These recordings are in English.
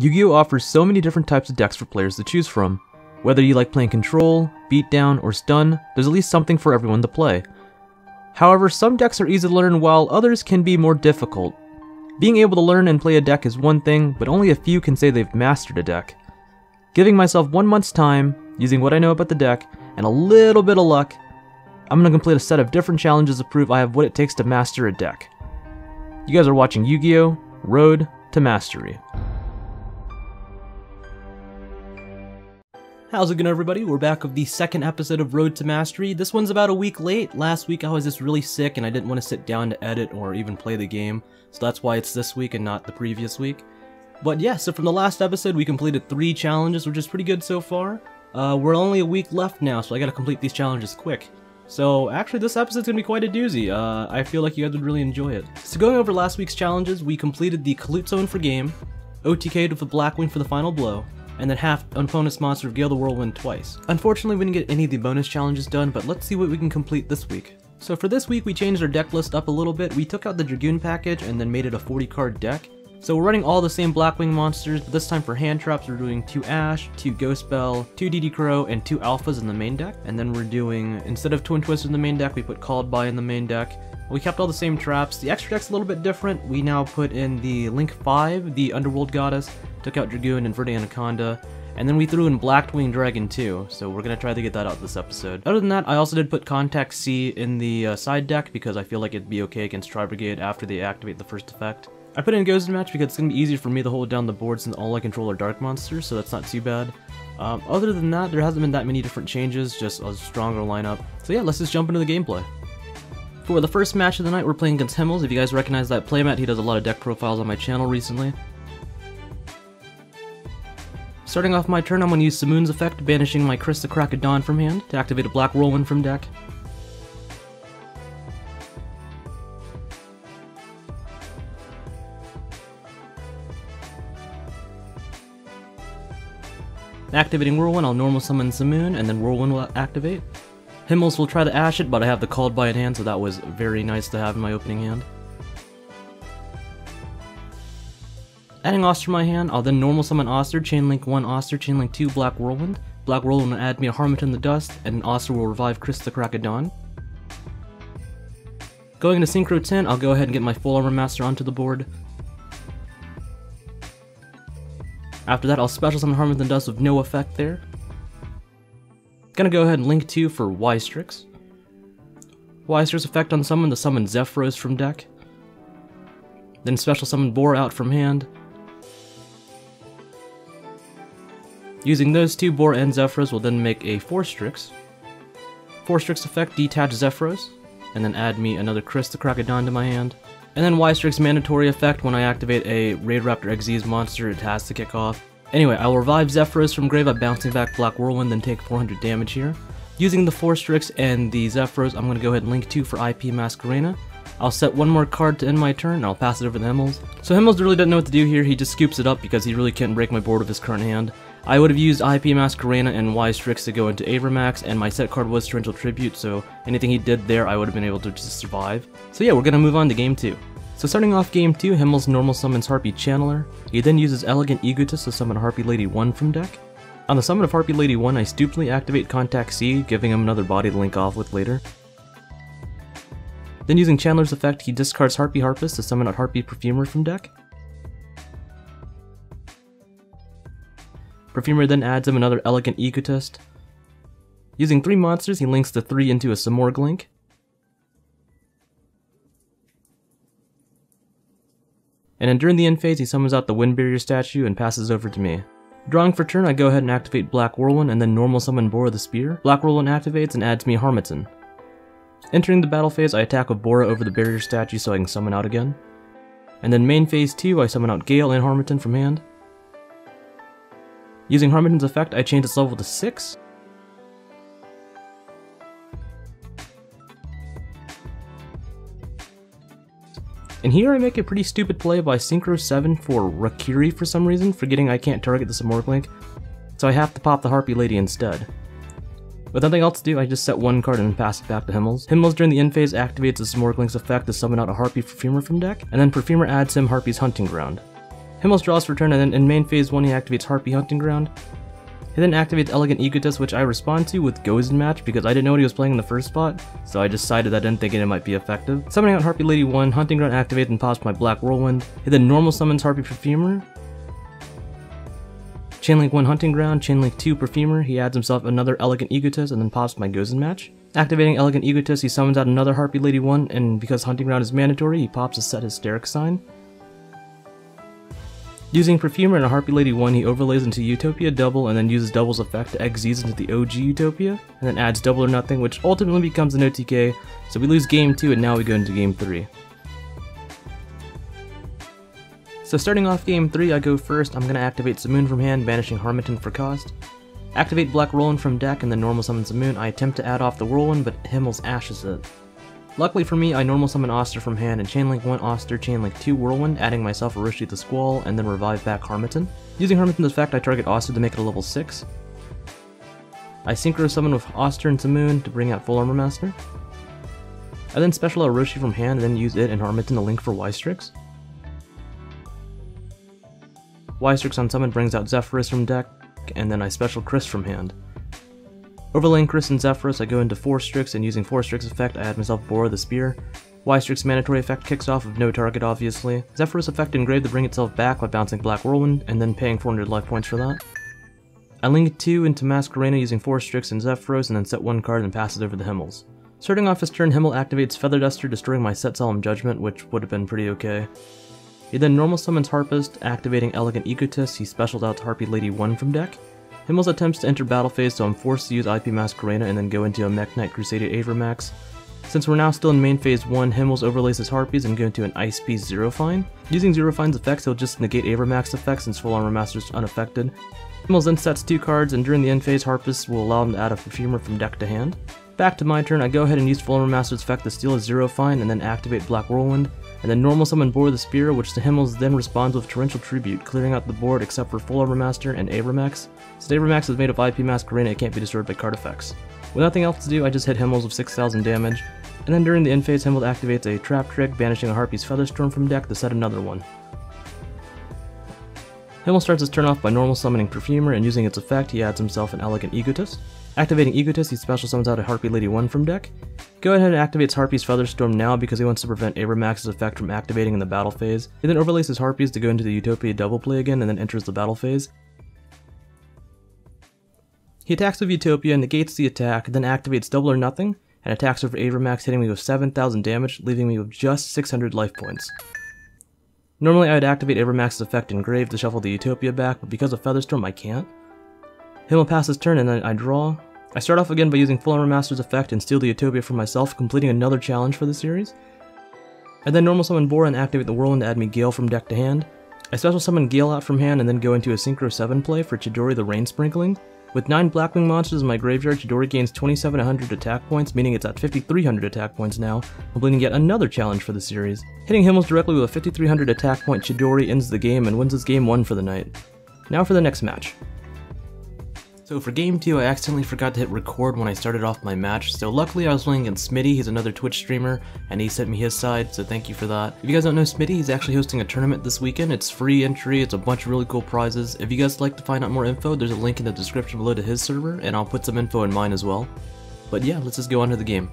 Yu-Gi-Oh! Offers so many different types of decks for players to choose from. Whether you like playing Control, Beatdown, or Stun, there's at least something for everyone to play. However, some decks are easy to learn while others can be more difficult. Being able to learn and play a deck is one thing, but only a few can say they've mastered a deck. Giving myself 1 month's time, using what I know about the deck, and a little bit of luck, I'm going to complete a set of different challenges to prove I have what it takes to master a deck. You guys are watching Yu-Gi-Oh! Road to Mastery. How's it going, everybody? We're back with the second episode of Road to Mastery. This one's about a week late. Last week I was just really sick and I didn't want to sit down to edit or even play the game, so that's why it's this week and not the previous week. But yeah, so from the last episode we completed 3 challenges, which is pretty good so far. We're only a week left now, so I gotta complete these challenges quick. So actually this episode's gonna be quite a doozy. I feel like you guys would really enjoy it. So going over last week's challenges, we completed the Colute Zone for game, OTK'd with the Blackwing for the final blow, and then half opponent's monster of Gale the Whirlwind twice. Unfortunately, we didn't get any of the bonus challenges done, but let's see what we can complete this week. So for this week, we changed our deck list up a little bit. We took out the Dragoon package and then made it a 40-card deck. So we're running all the same Blackwing monsters, but this time for hand traps, we're doing 2 Ash, 2 Ghost Bell, 2 DD Crow, and 2 Alphas in the main deck. And then we're doing, instead of Twin Twister in the main deck, we put Called By in the main deck. We kept all the same traps. The extra deck's a little bit different. We now put in the Link 5, the Underworld Goddess, took out Dragoon and Verde Anaconda, and then we threw in Blackwing Dragon too, so we're gonna try to get that out this episode. Other than that, I also did put Contact C in the side deck because I feel like it'd be okay against Tri-Brigade after they activate the first effect. I put in Ghost Match because it's gonna be easier for me to hold down the board since all I control are dark monsters, so that's not too bad. Other than that, there hasn't been that many different changes, just a stronger lineup. So yeah, let's just jump into the gameplay. For the first match of the night, we're playing against Himmels. If you guys recognize that playmat, he does a lot of deck profiles on my channel recently. Starting off my turn, I'm going to use Simoon's effect, banishing my Krista Crack of Dawn from hand to activate a Black Whirlwind from deck. Activating Whirlwind, I'll normal summon Simoon, and then Whirlwind will activate. Himmels will try to Ash it, but I have the Called By in hand, so that was very nice to have in my opening hand. Adding Oster to my hand, I'll then normal summon Oster, Chainlink 1 Oster, Chainlink 2 Black Whirlwind. Black Whirlwind will add me a Harmattan the Dust, and an Oster will revive Krista the Crack of Dawn. Going into Synchro 10, I'll go ahead and get my Full Armor Master onto the board. After that, I'll special summon Harmattan the Dust with no effect there. Gonna go ahead and Link 2 for Y-Strix. Y-Strix effect on summon to summon Zephyros from deck. Then special summon Bora out from hand. Using those 2, Bora and Zephyros will then make a 4-Strix. 4-Strix effect, detach Zephyros, and then add me another Krista Crack of Dawn to my hand. And then Y-Strix mandatory effect, when I activate a Raid Raptor Xyz monster, it has to kick off. Anyway, I will revive Zephyros from grave by bouncing back Black Whirlwind, then take 400 damage here. Using the 4-Strix and the Zephyros, I'm going to go ahead and Link 2 for IP Masquerena. I'll set 1 more card to end my turn, and I'll pass it over to Himmels. So Himmels really doesn't know what to do here, he just scoops it up because he really can't break my board with his current hand. I would have used IP Masquerena and Y-Strix to go into Avermax, and my set card was Torrential Tribute, so anything he did there I would have been able to just survive. So yeah, we're gonna move on to game 2. So starting off game 2, Himmels normal summons Harpy Channeler. He then uses Elegant Egotist to summon Harpy Lady 1 from deck. On the summon of Harpy Lady 1, I stupidly activate Contact C, giving him another body to link off with later. Then using Chandler's effect, he discards Harpy Harpist to summon out Harpy Perfumer from deck. Perfumer then adds him another Elegant Egotist. Using 3 monsters, he links the 3 into a Simorgh link. And then during the end phase, he summons out the Wind Barrier statue and passes over to me. Drawing for turn, I go ahead and activate Black Whirlwind and then normal summon Bora the Spear. Black Whirlwind activates and adds me a Harmattan. Entering the battle phase, I attack with Bora over the barrier statue so I can summon out again. And then main phase 2, I summon out Gale and Harmattan from hand. Using Harmattan's effect, I change its level to 6. And here I make a pretty stupid play by Synchro 7 for Rakiri for some reason, forgetting I can't target the Simorgh link, so I have to pop the Harpy Lady instead. With nothing else to do, I just set 1 card and pass it back to Himmels. Himmels during the end phase activates the Simorgh link's effect to summon out a Harpy Perfumer from deck, and then Perfumer adds him Harpy's Hunting Ground. Himmel's draws for turn, and then in main phase 1 he activates Harpy Hunting Ground. He then activates Elegant Egotist, which I respond to with Gozen Match because I didn't know what he was playing in the first spot, so I decided I didn't think it might be effective. Summoning out Harpy Lady 1, Hunting Ground activates and pops my Black Whirlwind. He then normal summons Harpy Perfumer. Chainlink 1 Hunting Ground, Chainlink 2 Perfumer, he adds himself another Elegant Egotist and then pops my Gozen Match. Activating Elegant Egotist, he summons out another Harpy Lady 1, and because Hunting Ground is mandatory, he pops a Set Hysteric sign. Using Perfumer and a Harpy Lady 1, he overlays into Utopia Double and then uses Double's effect to exit into the OG Utopia, and then adds Double or Nothing, which ultimately becomes an OTK, so we lose game 2 and now we go into game 3. So starting off game 3, I go first. I'm going to activate Simoon from hand, banishing Harmattan for cost. Activate Black Whirlwind from deck and then normal summon Simoon. I attempt to add off the Whirlwind, but Himmel's ashes it. Luckily for me, I normal summon Oster from hand and Chainlink 1 Oster, Chainlink 2 Whirlwind, adding myself Orochi the Squall, and then revive back Harmattan. Using Harmattan's effect, I target Oster to make it a level 6. I Synchro Summon with Oster and Simoon to bring out Full Armor Master. I then special Orochi from hand and then use it and Harmattan to link for Y-Strix. Y-Strix on summon brings out Zephyrus from deck, and then I special Chris from hand. Overlaying Chris and Zephyrus, I go into 4 Strix, and using 4 Strix effect, I add myself Bora the Spear. Y-Strix mandatory effect kicks off of no target, obviously. Zephyrus effect engrave to bring itself back by bouncing Black Whirlwind, and then paying 400 life points for that. I link 2 into Masquerena using 4 Strix and Zephyrus, and then set 1 card and pass it over the Himmels. Starting off his turn, Himmel activates Feather Duster, destroying my Set Solemn Judgment, which would have been pretty okay. He then normal summons Harpist, activating Elegant Egotist. He specials out Harpy Lady 1 from deck. Himmels attempts to enter battle phase, so I'm forced to use IP Masquerena and then go into a Mech Knight Crusader Avermax. Since we're now still in main phase 1, Himmels overlays his Harpies and go into an Ice Beast Zero Fine. Using Zero Fine's effects, he'll just negate Avermax effects since Full Armor Master is unaffected. Himmels then sets 2 cards, and during the end phase, Harpist will allow him to add a Perfumer from deck to hand. Back to my turn, I go ahead and use Full Armor Master's effect to steal a Zero Fine and then activate Black Whirlwind, and then normal summon Bora the Spear, which the Himmels then responds with Torrential Tribute, clearing out the board except for Full Armor Master and Avermax. Since Avermax is made of IP Masquerena, it can't be destroyed by card effects. With nothing else to do, I just hit Himmels with 6,000 damage, and then during the end phase, Himmel activates a Trap Trick, banishing a Harpy's Featherstorm from deck to set another one. Himmel starts his turn off by normal summoning Perfumer, and using its effect, he adds himself an Elegant Egotist. Activating Egotist, he special summons out a Harpy Lady 1 from deck. Go ahead and activates Harpy's Featherstorm now because he wants to prevent Avermax's effect from activating in the battle phase. He then overlays his Harpies to go into the Utopia double play again and then enters the battle phase. He attacks with Utopia, negates the attack, then activates Double or Nothing, and attacks over Avermax, hitting me with 7,000 damage, leaving me with just 600 life points. Normally I would activate Avermax's effect Engrave to shuffle the Utopia back, but because of Featherstorm I can't. Himmel passes turn and then I draw. I start off again by using Full Armor Master's effect and steal the Utopia for myself, completing another challenge for the series. I then normal summon Bora and activate the Whirlwind to add me Gale from deck to hand. I special summon Gale out from hand and then go into a Synchro 7 play for Chidori the Rain Sprinkling. With 9 Blackwing monsters in my graveyard, Chidori gains 2,700 attack points, meaning it's at 5,300 attack points now, completing yet another challenge for the series. Hitting Himmels directly with a 5,300 attack point, Chidori ends the game and wins his game 1 for the night. Now for the next match. So for game 2, I accidentally forgot to hit record when I started off my match, so luckily I was playing against Smitty. He's another Twitch streamer, and he sent me his side, so thank you for that. If you guys don't know Smitty, he's actually hosting a tournament this weekend. It's free entry, it's a bunch of really cool prizes. If you guys like to find out more info, there's a link in the description below to his server, and I'll put some info in mine as well. But yeah, let's just go on to the game.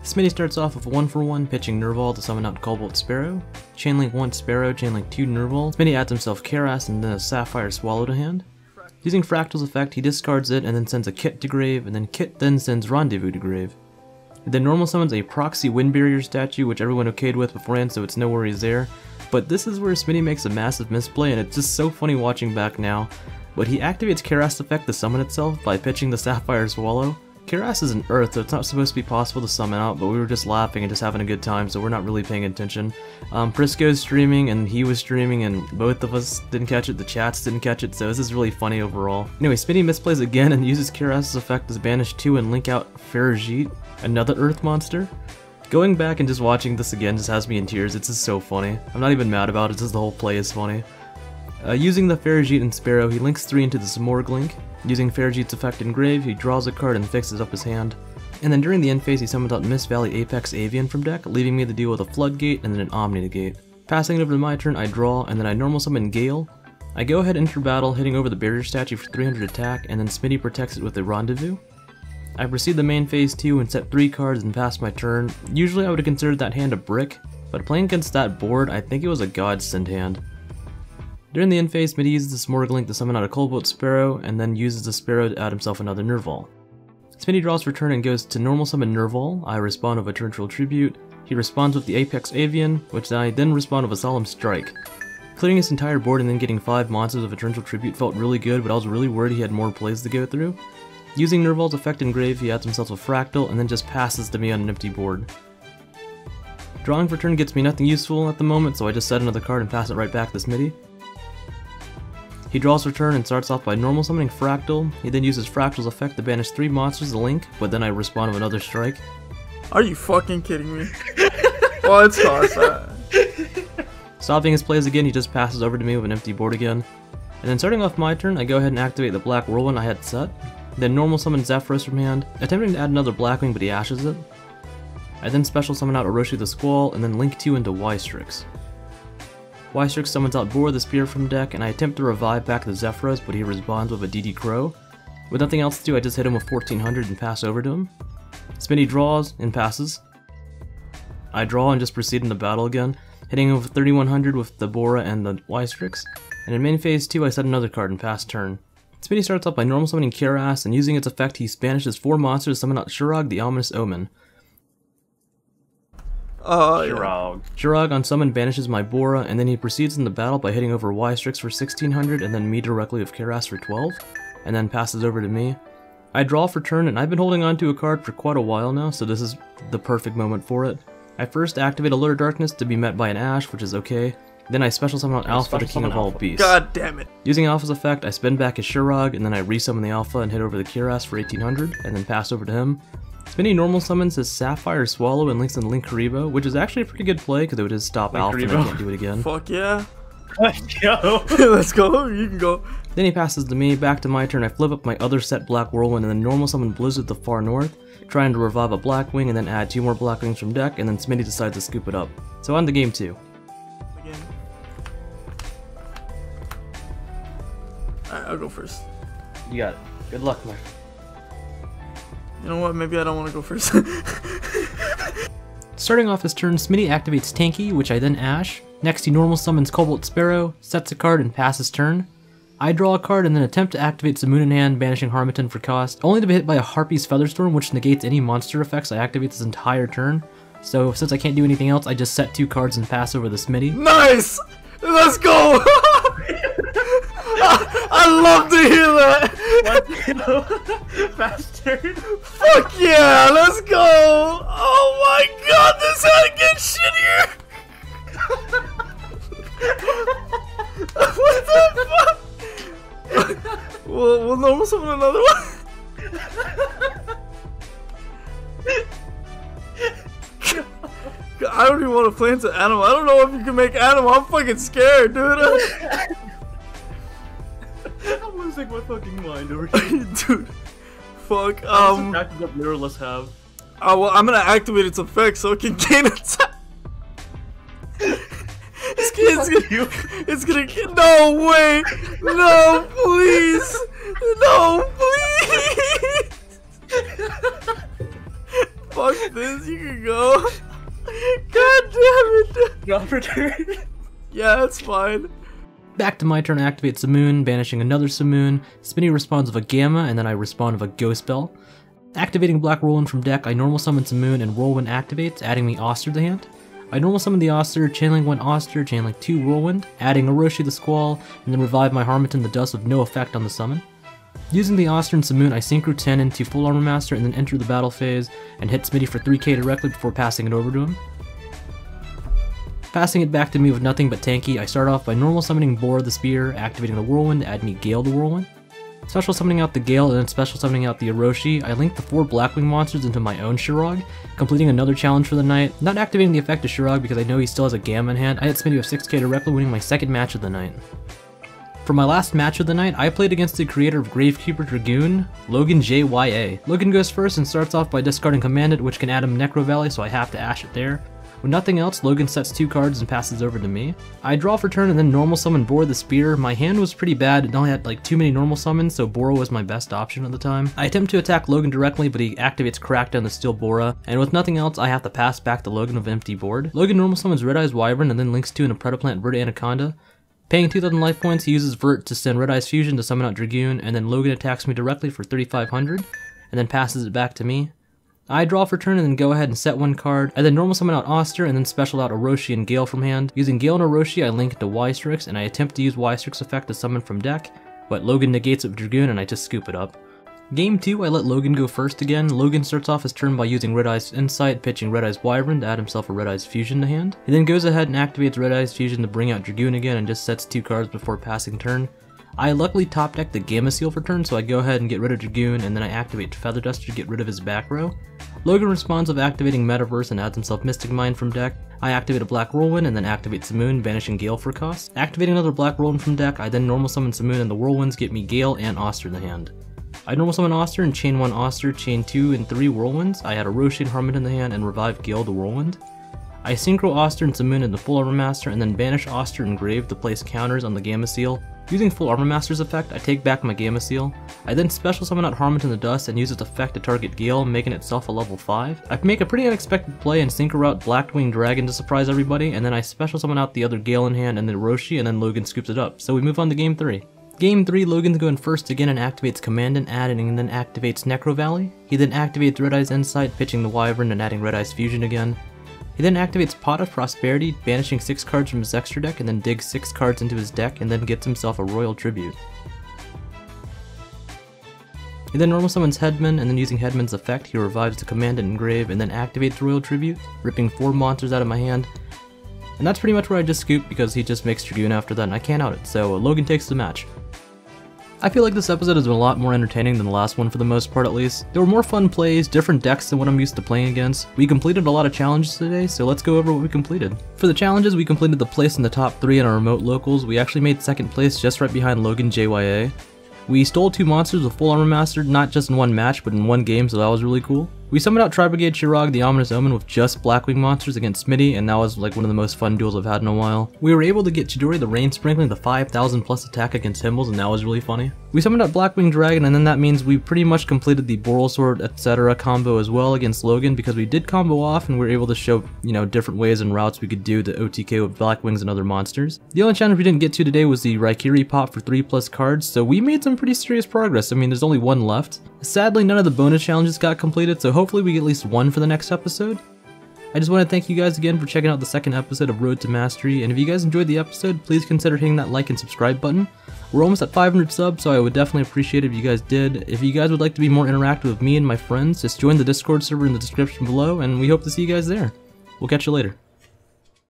Smitty starts off with 1-for-1, pitching Nerval to summon out Cobalt Sparrow. Chainlink 1 Sparrow, Chainlink 2 Nerval. Smitty adds himself Karas and then a Sapphire Swallow to hand. Using Fractal's effect, he discards it and then sends a Kit to grave, and then Kit then sends Rendezvous to grave. He then normal summons a Proxy Wind Barrier statue, which everyone okayed with beforehand, so it's no worries there. But this is where Smitty makes a massive misplay, and it's just so funny watching back now. But he activates Karas' effect to summon itself by pitching the Sapphire Swallow. Karas is an Earth, so it's not supposed to be possible to summon out, but we were just laughing and just having a good time, so we're not really paying attention. Prisco's streaming, and he was streaming, and both of us didn't catch it, the chats didn't catch it, so this is really funny overall. Anyway, Smitty misplays again and uses Karas' effect to banish 2 and link out Ferrigit, another Earth monster. Going back and just watching this again just has me in tears, it's just so funny. I'm not even mad about it, just the whole play is funny. Using the Ferrigit and Sparrow, he links 3 into the Smorg link. Using Ferrigit's effect Engrave, he draws a card and fixes up his hand. And then during the end phase, he summons out Mist Valley Apex Avian from deck, leaving me to deal with a Floodgate and then an Omni Negate. Passing it over to my turn, I draw, and then I normal summon Gale. I go ahead and enter battle, hitting over the barrier statue for 300 attack, and then Smitty protects it with a rendezvous. I proceed to main phase 2 and set 3 cards and pass my turn. Usually I would have considered that hand a brick, but playing against that board, I think it was a godsend hand. During the end phase, Smitty uses the Smorglink to summon out a Cobalt Sparrow, and then uses the Sparrow to add himself another Nerval. Smitty draws for turn and goes to normal summon Nerval. I respond with a Torrential Tribute. He responds with the Apex Avian, which I then respond with a Solemn Strike. Clearing his entire board and then getting 5 monsters of a Torrential Tribute felt really good, but I was really worried he had more plays to go through. Using Nerval's effect in grave, he adds himself a Fractal and then just passes to me on an empty board. Drawing for turn gets me nothing useful at the moment, so I just set another card and pass it right back to Smitty. He draws for turn and starts off by normal summoning Fractal. He then uses Fractal's effect to banish 3 monsters to Link, but then I respond with another strike. Are you fucking kidding me? Well, it's toss. Stopping his plays again, he just passes over to me with an empty board again. And then starting off my turn, I go ahead and activate the Black Whirlwind I had set. Then normal summon Zephyros from hand, attempting to add another Blackwing, but he ashes it. I then special summon out Orochi the Squall, and then link 2 into Y-Strix. Y-Strix summons out Boar the Spear from deck, and I attempt to revive back the Zephyros, but he responds with a DD Crow. With nothing else to do, I just hit him with 1400 and pass over to him. Smitty draws and passes. I draw and just proceed into battle again, hitting him with 3100 with the Bora and the Y-Strix. And in main phase 2, I set another card and pass turn. Smitty starts off by normal summoning Kiras, and using its effect, he banishes 4 monsters to summon out Shurag the Ominous Omen. Shurag. Shurag on summon banishes my Bora, and then he proceeds in the battle by hitting over Y-Strix for 1600 and then me directly with Kiras for 12, and then passes over to me. I draw for turn, and I've been holding on to a card for quite a while now, so this is the perfect moment for it. I first activate Allure Darkness to be met by an Ash, which is okay. Then I special summon out Alpha, the King of all beasts. God damn it. Using Alpha's effect, I spin back his Shurag, and then I resummon the Alpha and hit over the Kiras for 1800, and then pass over to him. Smitty normal summons his Sapphire Swallow and links in Link Karibo, which is actually a pretty good play because it would just stop Alpha and I can't do it again. Fuck yeah. Let's go. Let's go, you can go. Then he passes to me, back to my turn. I flip up my other set Black Whirlwind and then normal summon Blizzard the far north, trying to revive a Blackwing and then add 2 more Blackwings from deck, and then Smitty decides to scoop it up. So on to game 2. Again. Alright, I'll go first. You got it. Good luck, my You know what, maybe I don't want to go first. Starting off his turn, Smitty activates Tanky, which I then Ash. Next he normal summons Cobalt Sparrow, sets a card, and passes turn. I draw a card and then attempt to activate Zamoon in hand, banishing Harmattan for cost, only to be hit by a Harpy's Featherstorm, which negates any monster effects I activate this entire turn. So since I can't do anything else, I just set 2 cards and pass over the Smitty. Nice! Let's go! I love to hear that! Let's go. Fast turn. Fuck yeah, let's go! Oh my god, this had to get shittier! What the fuck? We'll normal summon another one. I don't even want to play into Animal. I don't know if you can make Animal. I'm fucking scared, dude. I'm losing my fucking mind over here. Dude, fuck. Let's have. Well, I'm gonna activate its effect so it can gain attack. It's gonna get. No way! No, please! No, please! Fuck this, you can go. God damn it! Draw for turn. Yeah, it's fine. Back to my turn, I activate Zamoon, banishing another Zamoon. Spinny responds with a Gamma, and then I respond with a Ghost Bell. Activating Black Whirlwind from deck, I normal summon Zamoon and Whirlwind activates, adding me Oster to the hand. I normal summon the Oster, channeling 1 Oster, channeling 2 Whirlwind, adding Orochi the Squall, and then revive my Harmattan the Dust with no effect on the summon. Using the Oster and Zamoon, I Synchro 10 into Full Armor Master and then enter the battle phase and hit Smitty for 3k directly before passing it over to him. Passing it back to me with nothing but Tanky, I start off by normal summoning Boar the Spear, activating the Whirlwind to add me Gale the Whirlwind. Special summoning out the Gale and then special summoning out the Orochi, I link the 4 Blackwing monsters into my own Shurag, completing another challenge for the night. Not activating the effect of Shurag because I know he still has a Gamma in hand, I hit Smitty with 6k directly, winning my 2nd match of the night. For my last match of the night, I played against the creator of Gravekeeper Dragoon, Logan JayDYGO. Logan goes first and starts off by discarding Commandant, which can add him Necro Valley, so I have to Ash it there. With nothing else, Logan sets 2 cards and passes over to me. I draw for turn and then normal summon Bora the Spear. My hand was pretty bad, it only had like too many normal summons, so Bora was my best option at the time. I attempt to attack Logan directly, but he activates Crackdown to steal Bora, and with nothing else, I have to pass back to Logan with an empty board. Logan normal summons Red Eyes Wyvern and then links 2 in a Predaplant Vert Anaconda. Paying 2,000 life points, he uses Vert to send Red Eyes Fusion to summon out Dragoon, and then Logan attacks me directly for 3,500, and then passes it back to me. I draw for turn and then go ahead and set 1 card. I then normal summon out Oster and then special out Orochi and Gale from hand. Using Gale and Orochi, I link into Y-Strix and I attempt to use Y-Strix effect to summon from deck, but Logan negates it with Dragoon and I just scoop it up. Game 2, I let Logan go first again. Logan starts off his turn by using Red Eyes Insight, pitching Red Eyes Wyvern to add himself a Red Eyes Fusion to hand. He then goes ahead and activates Red Eyes Fusion to bring out Dragoon again and just sets 2 cards before passing turn. I luckily top deck the Gamma Seal for turn, so I go ahead and get rid of Dragoon, and then I activate Feather Duster to get rid of his back row. Logan responds with activating Metaverse and adds himself Mystic Mind from deck. I activate a Black Whirlwind and then activate Simoon, banishing Gale for cost. Activating another Black Whirlwind from deck, I then normal summon Simoon and the Whirlwinds get me Gale and Oster in the hand. I normal summon Oster and chain 1 Oster, chain 2 and 3 Whirlwinds. I add a Roshi and Harmon in the hand and revive Gale the Whirlwind. I synchro Oster and Simoon into Full Armor Master and then banish Oster and Grave to place counters on the Gamma Seal. Using Full Armor Master's effect, I take back my Gamma Seal. I then special summon out Harmon in the Dust and use its effect to target Gale, making itself a level 5. I make a pretty unexpected play and synchro out Blackwing Dragon to surprise everybody, and then I special summon out the other Gale in hand and then Roshi, and then Logan scoops it up. So we move on to Game 3. Game 3, Logan's going first again and activates Commandant adding and then activates Necro Valley. He then activates Red Eyes Insight, pitching the Wyvern and adding Red Eyes Fusion again. He then activates Pot of Prosperity, banishing 6 cards from his extra deck and then digs 6 cards into his deck and then gets himself a Royal Tribute. He then normal summons Headman and then using Headman's effect he revives the Commandant and Grave and then activates Royal Tribute, ripping 4 monsters out of my hand. And that's pretty much where I just scoop because he just makes Dragoon after that and I can't out it, so Logan takes the match. I feel like this episode has been a lot more entertaining than the last one for the most part at least. There were more fun plays, different decks than what I'm used to playing against. We completed a lot of challenges today, so let's go over what we completed. For the challenges, we completed the place in the top 3 in our remote locals. We actually made 2nd place just right behind Logan JYA. We stole 2 monsters with Full Armor Master, not just in 1 match, but in 1 game, so that was really cool. We summoned out Tri-Brigade Chirag, the Ominous Omen, with just Blackwing monsters against Smitty, and that was like one of the most fun duels I've had in a while. We were able to get Chidori the Rain Sprinkling the 5,000 plus attack against Himbles, and that was really funny. We summoned out Blackwing Dragon, and then that means we pretty much completed the Boral Sword, etc. combo as well against Logan, because we did combo off and we were able to show, different ways and routes we could do to OTK with Blackwings and other monsters. The only challenge we didn't get to today was the Raikiri pop for 3+ cards, so we made some pretty serious progress. I mean, there's only 1 left. Sadly, none of the bonus challenges got completed, so hopefully we get at least 1 for the next episode. I just want to thank you guys again for checking out the 2nd episode of Road to Mastery, and if you guys enjoyed the episode, please consider hitting that like and subscribe button. We're almost at 500 subs, so I would definitely appreciate it if you guys did. If you guys would like to be more interactive with me and my friends, just join the Discord server in the description below, and we hope to see you guys there. We'll catch you later.